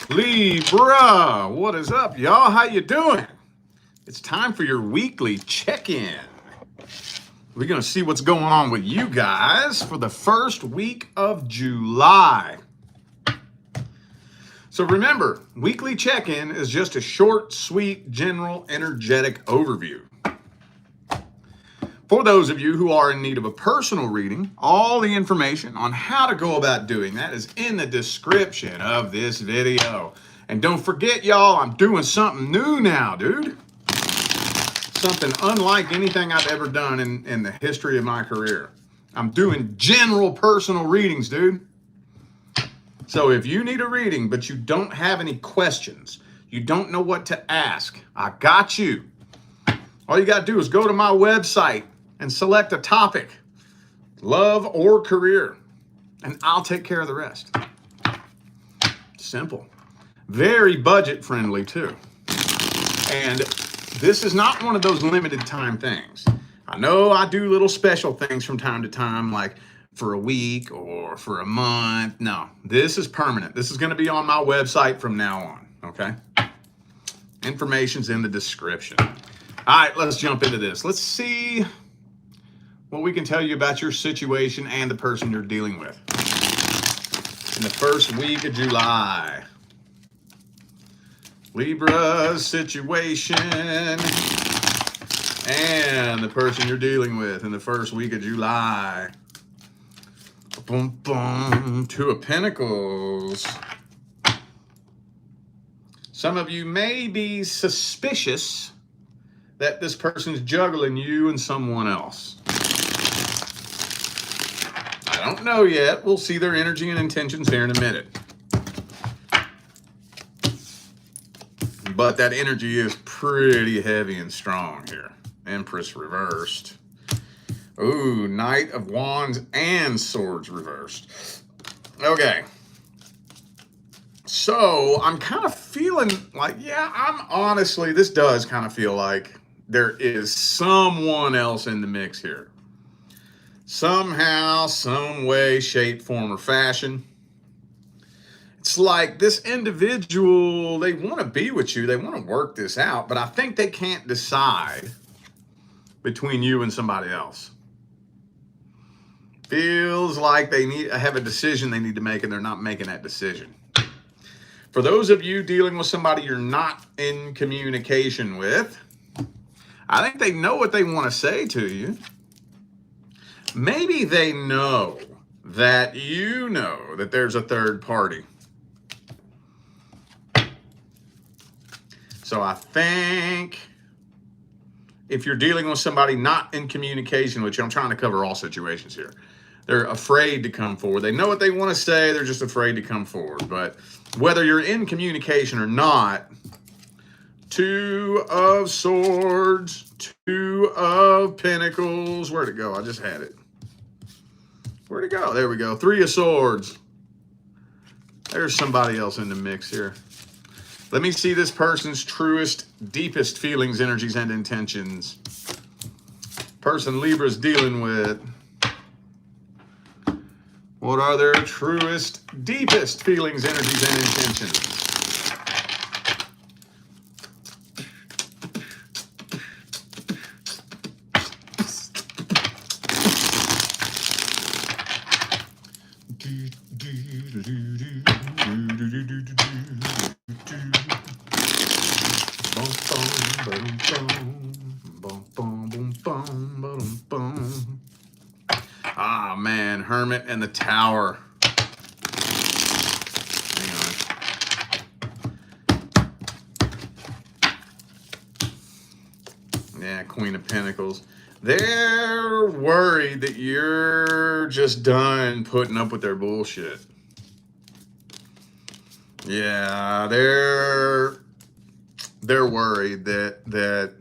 Libra, what is up, y'all? How you doing? It's time for your weekly check-in. We're going to see what's going on with you guys for the first week of July. So remember, weekly check-in is just a short, sweet, general, energetic overview. For those of you who are in need of a personal reading, all the information on how to go about doing that is in the description of this video. And don't forget, y'all, I'm doing something new now, dude. Something unlike anything I've ever done in the history of my career. I'm doing general personal readings, dude. So if you need a reading, but you don't have any questions, you don't know what to ask, I got you. All you got to do is go to my website and select a topic, love or career, and I'll take care of the rest. Simple. Very budget friendly too. And this is not one of those limited time things. I know I do little special things from time to time, like for a week or for a month. No, this is permanent. This is going to be on my website from now on, okay? Information's in the description. All right, let's jump into this. Let's see what we can tell you about your situation and the person you're dealing with in the first week of July. Libra's situation and the person you're dealing with in the first week of July. Boom, boom. Two of Pentacles. Some of you may be suspicious that this person's juggling you and someone else. I don't know yet. We'll see their energy and intentions here in a minute. But that energy is pretty heavy and strong here. Empress reversed. Ooh, Knight of Wands and Swords reversed. Okay. So I'm kind of feeling like, this does kind of feel like there is someone else in the mix here. Somehow, some way, shape, form, or fashion. It's like this individual, they want to be with you. They want to work this out, but I think they can't decide between you and somebody else. Feels like they have a decision they need to make, and they're not making that decision. For those of you dealing with somebody you're not in communication with, I think they know what they want to say to you. Maybe they know that you know that there's a third party. So I think if you're dealing with somebody not in communication with you, I'm trying to cover all situations here. They're afraid to come forward. They know what they want to say. They're just afraid to come forward. But whether you're in communication or not, Two of Swords, Two of Pentacles. Where'd it go? I just had it. Where'd it go? There we go. Three of Swords. There's somebody else in the mix here. Let me see this person's truest, deepest feelings, energies, and intentions. Person Libra's dealing with. What are their truest, deepest feelings, energies, and intentions? Ah, man, Hermit and the Tower. Hang on. Yeah, Queen of Pentacles. They're worried that you're just done putting up with their bullshit. Yeah, they're worried that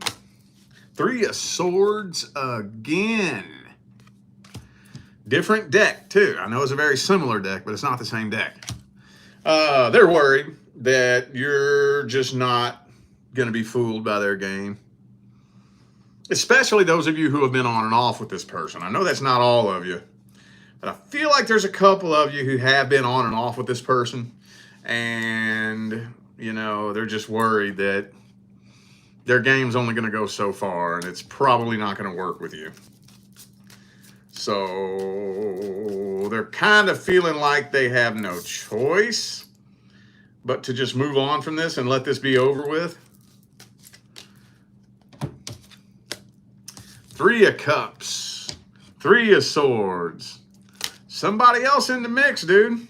Three of Swords again. Different deck, too. I know it's a very similar deck, but it's not the same deck. They're worried that you're just not going to be fooled by their game. Especially those of you who have been on and off with this person. I know that's not all of you, but I feel like there's a couple of you who have been on and off with this person. and, you know, they're just worried that their game's only going to go so far, and it's probably not going to work with you. So they're kind of feeling like they have no choice but to just move on from this and let this be over with. 3 of Cups, 3 of Swords. Somebody else in the mix, dude.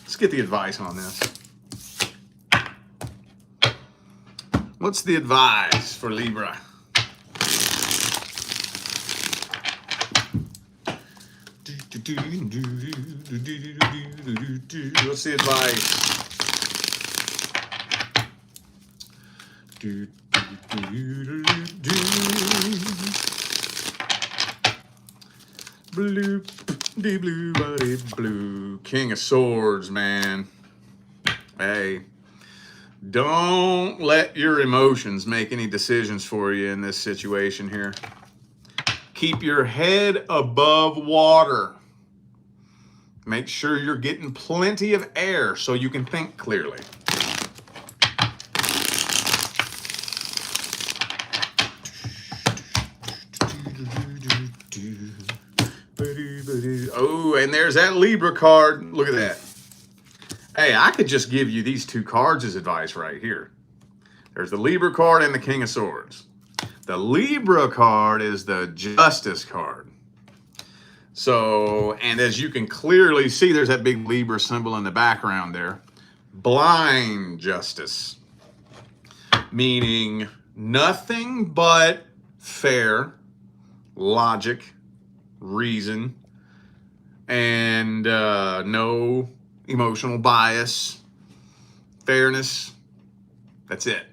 Let's get the advice on this. What's the advice for Libra? What's the advice? Blue, blue, buddy, blue. King of Swords, man. Hey, don't let your emotions make any decisions for you in this situation here. Keep your head above water. Make sure you're getting plenty of air so you can think clearly. Oh, and there's that Libra card. Look at that. Hey, I could just give you these 2 cards as advice right here. There's the Libra card and the King of Swords. The Libra card is the Justice card. So, and as you can clearly see, there's that big Libra symbol in the background there. Blind justice. Meaning nothing but fair, logic, reason, and no emotional bias, fairness. That's it.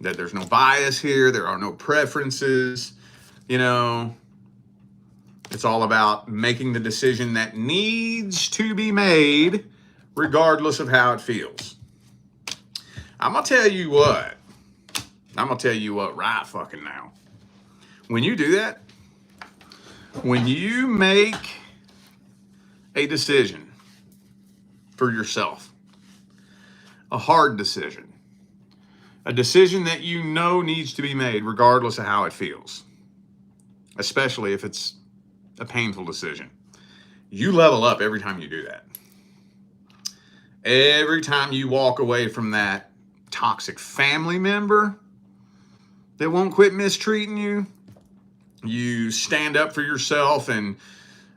That there's no bias here. There are no preferences. You know, it's all about making the decision that needs to be made regardless of how it feels. I'm going to tell you what. I'm going to tell you what right fucking now. When you do that, when you make a decision for yourself, a hard decision, a decision that you know needs to be made regardless of how it feels, especially if it's a painful decision, you level up every time you do that. Every time you walk away from that toxic family member that won't quit mistreating you, you stand up for yourself and,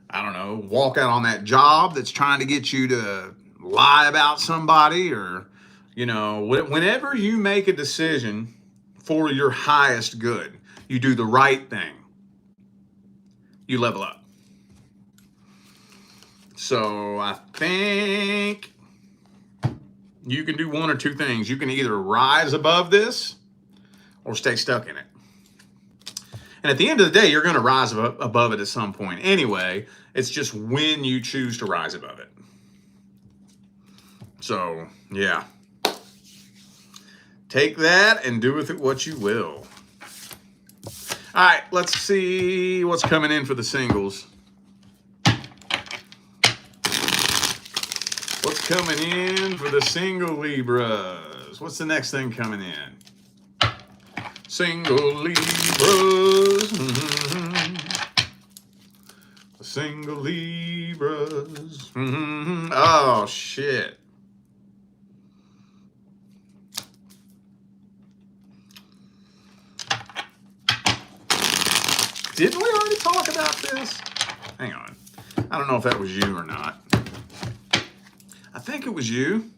I don't know, walk out on that job that's trying to get you to lie about somebody, or, you know, whenever you make a decision for your highest good, you do the right thing, you level up. So I think you can do one or two things. You can either rise above this or stay stuck in it. And at the end of the day, you're going to rise above it at some point anyway. It's just when you choose to rise above it. So, yeah. Take that and do with it what you will. All right, let's see what's coming in for the singles. What's coming in for the single Libras? What's the next thing coming in? Single Libras. Single Libras. Oh, shit. Didn't we already talk about this? Hang on. I don't know if that was you or not. I think it was you.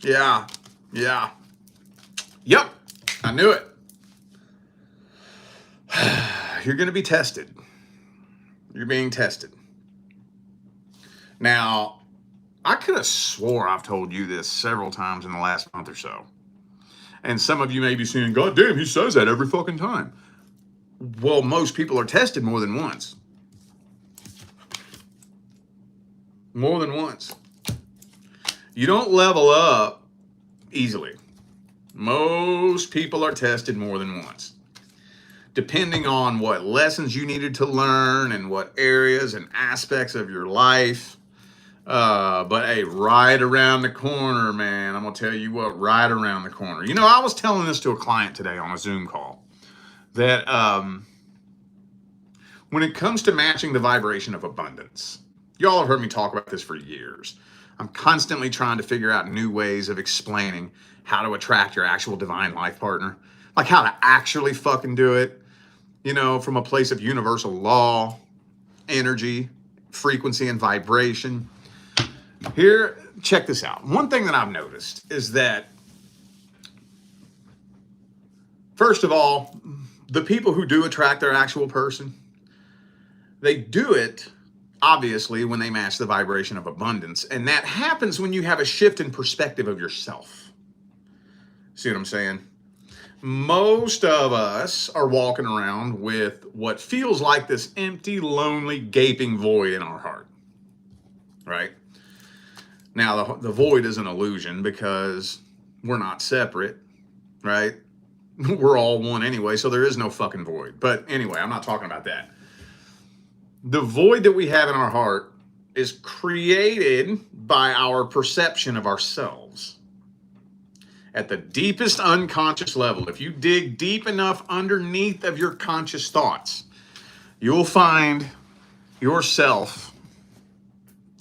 Yeah. Yep. I knew it. You're going to be tested. You're being tested. Now, I could have swore I've told you this several times in the last month or so. And some of you may be saying, God damn, he says that every fucking time. Well, most people are tested more than once. More than once. You don't level up easily. Most people are tested more than once. depending on what lessons you needed to learn and what areas and aspects of your life. But hey, right around the corner, man, I'm going to tell you what, right around the corner. You know, I was telling this to a client today on a Zoom call that when it comes to matching the vibration of abundance, y'all have heard me talk about this for years. I'm constantly trying to figure out new ways of explaining how to attract your actual divine life partner, like how to actually fucking do it, you know, from a place of universal law, energy, frequency, and vibration. Here, check this out. One thing that I've noticed is that, first of all, the people who do attract their actual person, they do it, obviously, when they match the vibration of abundance. And that happens when you have a shift in perspective of yourself. See what I'm saying? Most of us are walking around with what feels like this empty, lonely, gaping void in our heart, right? Now, the void is an illusion because we're not separate, right? We're all one anyway, so there is no fucking void. But anyway, I'm not talking about that. The void that we have in our heart is created by our perception of ourselves. At the deepest unconscious level, if you dig deep enough underneath of your conscious thoughts, you'll find yourself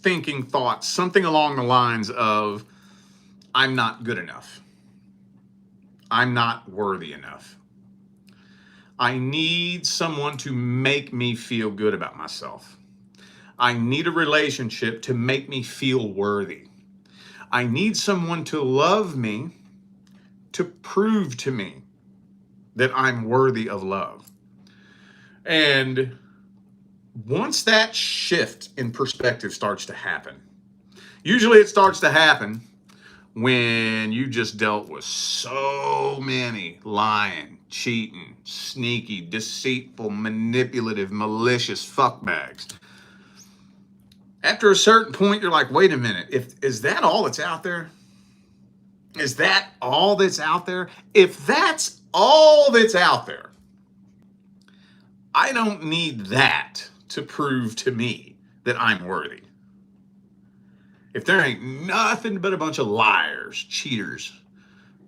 thinking thoughts, something along the lines of, I'm not good enough. I'm not worthy enough. I need someone to make me feel good about myself. I need a relationship to make me feel worthy. I need someone to love me, to prove to me that I'm worthy of love. And once that shift in perspective starts to happen, usually it starts to happen when you just dealt with so many lying, cheating, sneaky, deceitful, manipulative, malicious fuckbags. After a certain point, you're like, wait a minute, is that all that's out there? Is that all that's out there? If that's all that's out there, I don't need that to prove to me that I'm worthy. If there ain't nothing but a bunch of liars, cheaters,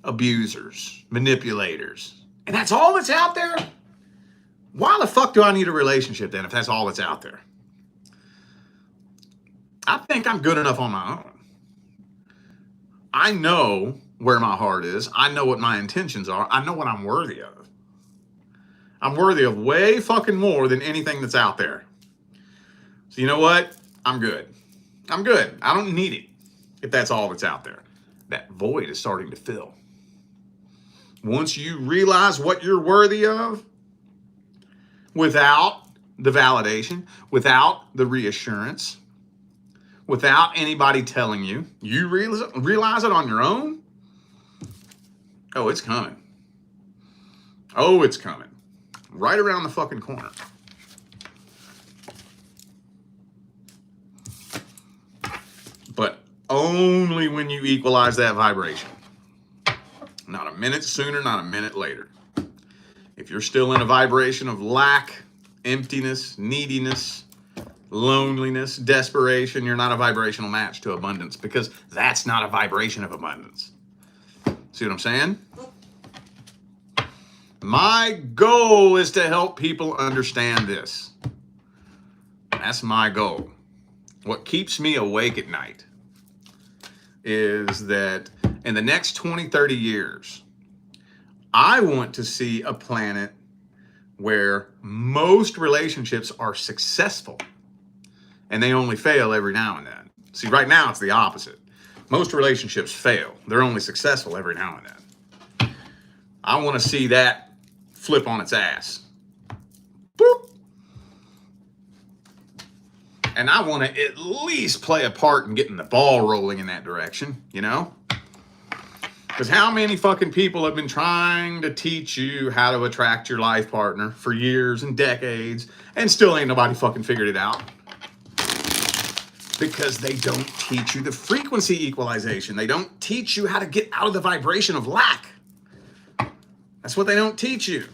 abusers, manipulators, and that's all that's out there, why the fuck do I need a relationship then if that's all that's out there? I think I'm good enough on my own. I know where my heart is. I know what my intentions are. I know what I'm worthy of. I'm worthy of way fucking more than anything that's out there. So you know what? I'm good. I'm good. I don't need it if that's all that's out there. That void is starting to fill. Once you realize what you're worthy of, without the validation, without the reassurance, without anybody telling you, you realize it on your own. Oh, it's coming. Oh, it's coming. Right around the fucking corner. But only when you equalize that vibration. Not a minute sooner, not a minute later. If you're still in a vibration of lack, emptiness, neediness, loneliness, desperation, you're not a vibrational match to abundance, because that's not a vibration of abundance. See what I'm saying? My goal is to help people understand this. That's my goal. What keeps me awake at night is that in the next 20, 30 years, I want to see a planet where most relationships are successful and they only fail every now and then. See, right now it's the opposite. Most relationships fail. They're only successful every now and then. I want to see that flip on its ass. Boop. And I want to at least play a part in getting the ball rolling in that direction, you know? Because how many fucking people have been trying to teach you how to attract your life partner for years and decades, and still ain't nobody fucking figured it out? Because they don't teach you the frequency equalization. They don't teach you how to get out of the vibration of lack. That's what they don't teach you.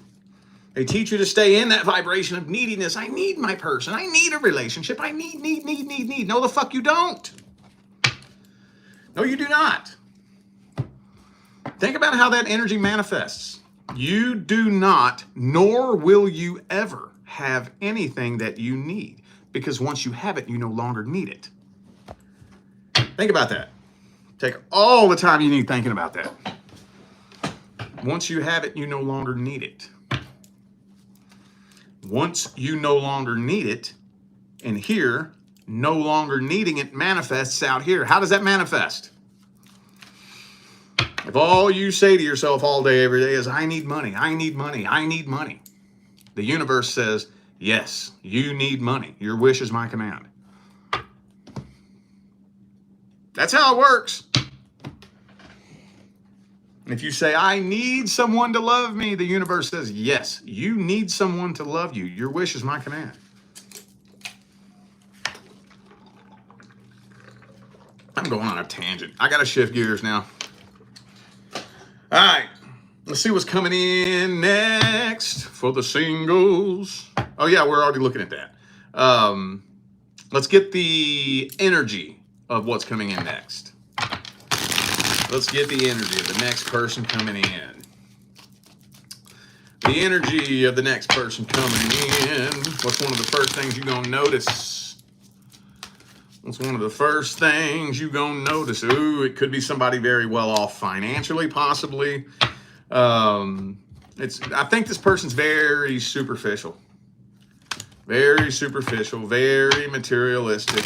They teach you to stay in that vibration of neediness. I need my person. I need a relationship. I need. No, the fuck you don't. No, you do not. Think about how that energy manifests. You do not, nor will you ever have anything that you need, because once you have it, you no longer need it. Think about that. Take all the time you need thinking about that. Once you have it, you no longer need it. Once you no longer need it, and here, no longer needing it manifests out here. How does that manifest? If all you say to yourself all day, every day is, I need money, I need money, I need money, the universe says, yes, you need money. Your wish is my command. That's how it works. If you say, I need someone to love me, the universe says, yes, you need someone to love you. Your wish is my command. I'm going on a tangent. I got to shift gears now. All right, let's see what's coming in next for the singles. Oh, yeah, we're already looking at that. Let's get the energy of what's coming in next. Let's get the energy of the next person coming in. The energy of the next person coming in. What's one of the first things you're going to notice? What's one of the first things you're going to notice? Ooh, it could be somebody very well off financially, possibly. I think this person's very superficial. Very superficial, very materialistic.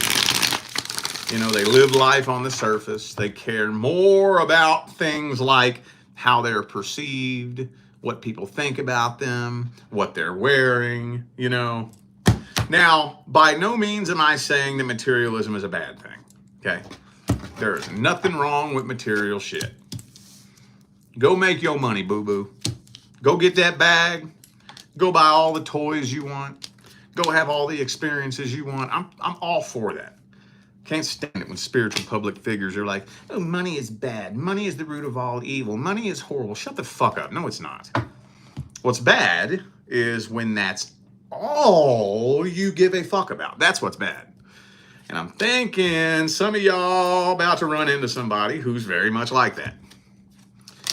You know, they live life on the surface. They care more about things like how they're perceived, what people think about them, what they're wearing, you know. Now, by no means am I saying that materialism is a bad thing, okay? There is nothing wrong with material shit. Go make your money, boo-boo. Go get that bag. Go buy all the toys you want. Go have all the experiences you want. I'm all for that. Can't stand it when spiritual public figures are like, oh, money is bad. Money is the root of all evil. Money is horrible. Shut the fuck up. No, it's not. What's bad is when that's all you give a fuck about. That's what's bad. And I'm thinking some of y'all about to run into somebody who's very much like that.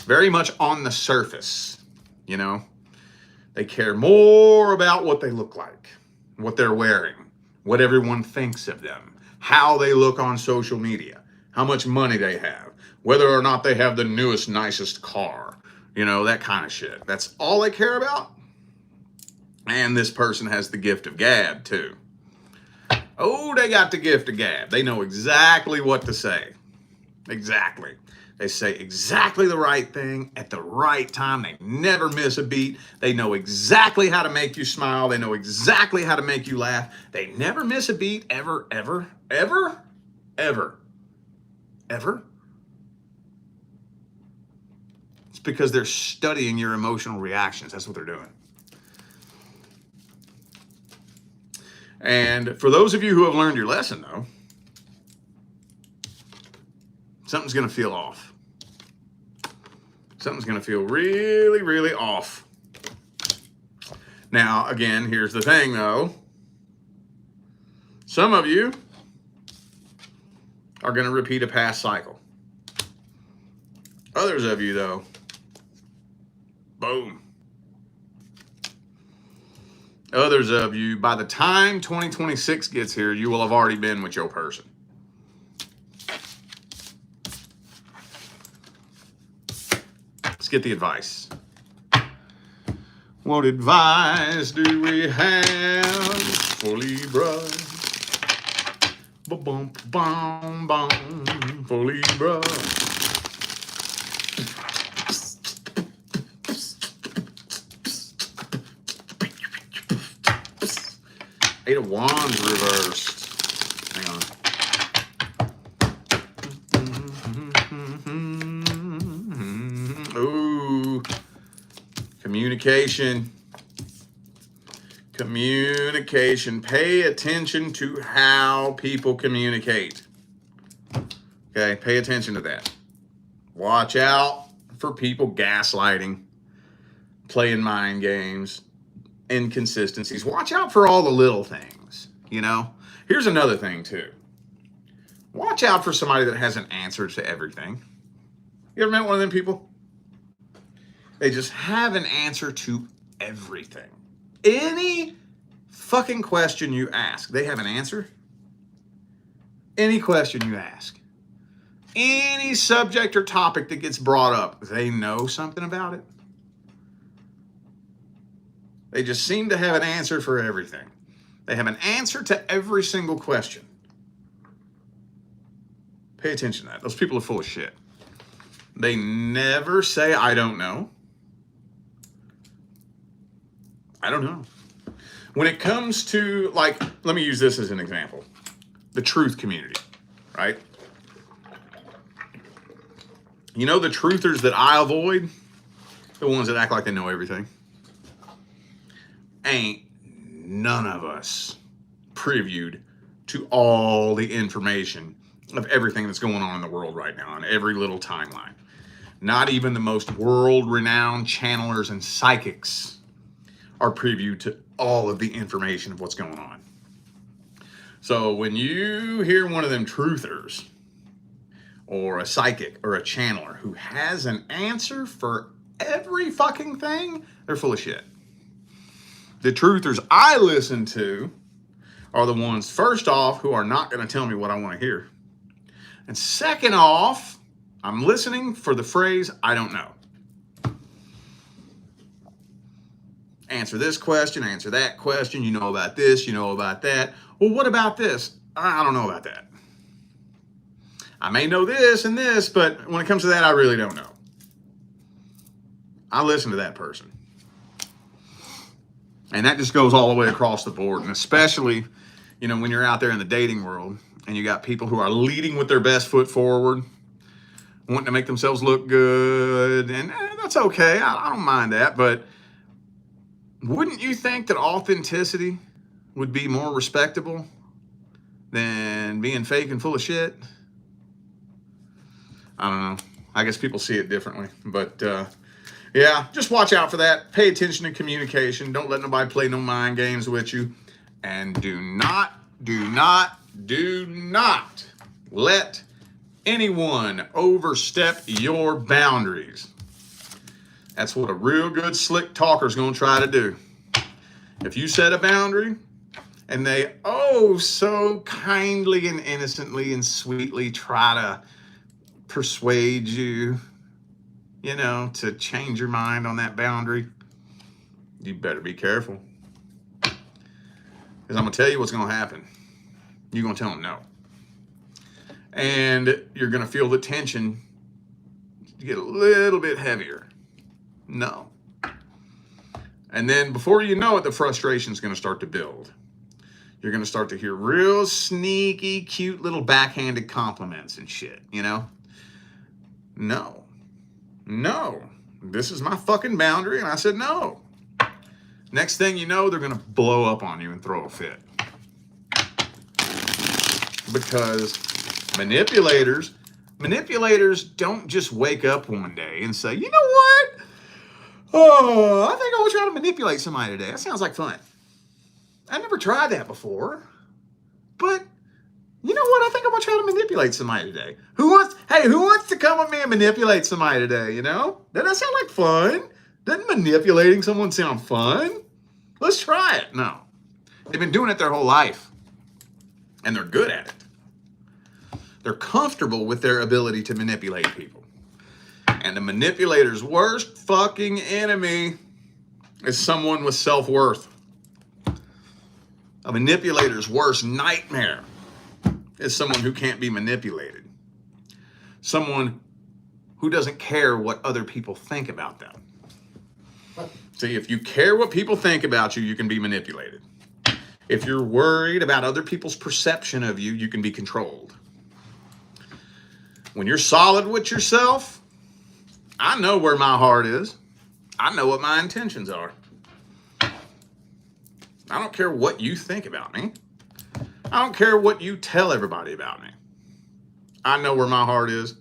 Very much on the surface, you know. They care more about what they look like, what they're wearing, what everyone thinks of them, how they look on social media, how much money they have, whether or not they have the newest, nicest car, you know, that kind of shit. That's all they care about. And this person has the gift of gab, too. Oh, they got the gift of gab. They know exactly what to say. Exactly. They say exactly the right thing at the right time. They never miss a beat. They know exactly how to make you smile. They know exactly how to make you laugh. They never miss a beat, ever, ever, ever, ever, ever. It's because they're studying your emotional reactions. That's what they're doing. And for those of you who have learned your lesson, though, something's going to feel off. Something's going to feel really, really off. Now, again, here's the thing, though. Some of you are going to repeat a past cycle. Others of you, though, boom. Others of you, by the time 2026 gets here, you will have already been with your person. Let's get the advice. What advice do we have for Libra? Ba-bum, bum, bum, for Libra. Eight of Wands reversed. Hang on. Ooh. Communication. Communication. Pay attention to how people communicate. Okay, pay attention to that. Watch out for people gaslighting, playing mind games, inconsistencies. Watch out for all the little things, you know? Here's another thing too. Watch out for somebody that has an answer to everything. You ever met one of them people? They just have an answer to everything. Any fucking question you ask, they have an answer. Any question you ask. Any subject or topic that gets brought up, they know something about it. They just seem to have an answer for everything. They have an answer to every single question. Pay attention to that. Those people are full of shit. They never say, I don't know. I don't know. When it comes to, like, let me use this as an example. The truth community, right? You know the truthers that I avoid? The ones that act like they know everything. Ain't none of us previewed to all the information of everything that's going on in the world right now on every little timeline. Not even the most world-renowned channelers and psychics are previewed to all of the information of what's going on. So when you hear one of them truthers or a psychic or a channeler who has an answer for every fucking thing, they're full of shit. The truthers I listen to are the ones, first off, who are not going to tell me what I want to hear. And second off, I'm listening for the phrase, I don't know. Answer this question, answer that question. You know about this, you know about that. Well, what about this? I don't know about that. I may know this and this, but when it comes to that, I really don't know. I listen to that person. And that just goes all the way across the board. And especially, you know, when you're out there in the dating world and you got people who are leading with their best foot forward, wanting to make themselves look good. And that's okay. I don't mind that. But wouldn't you think that authenticity would be more respectable than being fake and full of shit? I don't know. I guess people see it differently. But yeah, just watch out for that. Pay attention to communication. Don't let nobody play no mind games with you. And do not let anyone overstep your boundaries. That's what a real good slick talker is going to try to do. If you set a boundary and they so kindly and innocently and sweetly try to persuade you, you know, to change your mind on that boundary, you better be careful. Because I'm going to tell you what's going to happen. You're going to tell them no. And you're going to feel the tension get a little bit heavier. No. And then before you know it, the frustration is going to start to build. You're going to start to hear real sneaky, cute little backhanded compliments and shit, you know? No. This is my fucking boundary, and I said no. Next thing you know, they're going to blow up on you and throw a fit. Because manipulators don't just wake up one day and say, you know what? Oh, I think I will try to manipulate somebody today. That sounds like fun. I never tried that before. But you know what? I think I'm going to try to manipulate somebody today. Who wants to come with me and manipulate somebody today, you know? Doesn't that sound like fun? Doesn't manipulating someone sound fun? Let's try it. No. They've been doing it their whole life. And they're good at it. They're comfortable with their ability to manipulate people. And the manipulator's worst fucking enemy is someone with self-worth. A manipulator's worst nightmare is someone who can't be manipulated. Someone who doesn't care what other people think about them. See, if you care what people think about you, you can be manipulated. If you're worried about other people's perception of you, you can be controlled. When you're solid with yourself, I know where my heart is. I know what my intentions are. I don't care what you think about me. I don't care what you tell everybody about me. I know where my heart is.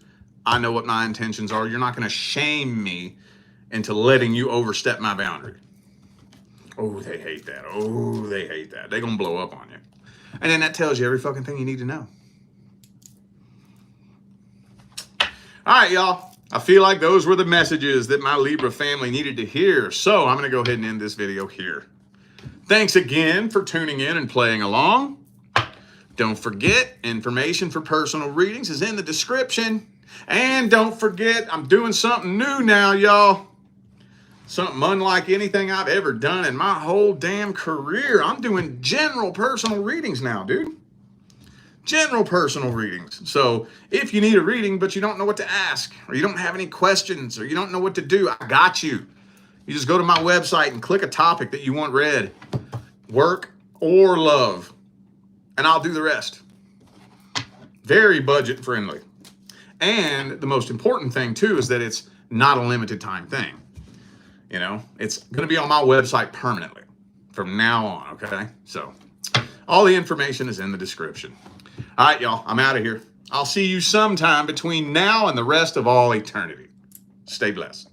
I know what my intentions are. You're not going to shame me into letting you overstep my boundary. Oh, they hate that. Oh, they hate that. They're going to blow up on you. And then that tells you every fucking thing you need to know. All right, y'all. I feel like those were the messages that my Libra family needed to hear. So I'm going to go ahead and end this video here. Thanks again for tuning in and playing along. Don't forget, information for personal readings is in the description. And don't forget, I'm doing something new now, y'all. Something unlike anything I've ever done in my whole damn career. I'm doing general personal readings now, dude. General personal readings. So if you need a reading, but you don't know what to ask, or you don't have any questions, or you don't know what to do, I got you. You just go to my website and click a topic that you want read. Work or love. And I'll do the rest. Very budget friendly. And the most important thing too is that it's not a limited time thing. You know, it's going to be on my website permanently from now on, okay? So all the information is in the description. All right, y'all, I'm out of here. I'll see you sometime between now and the rest of all eternity. Stay blessed.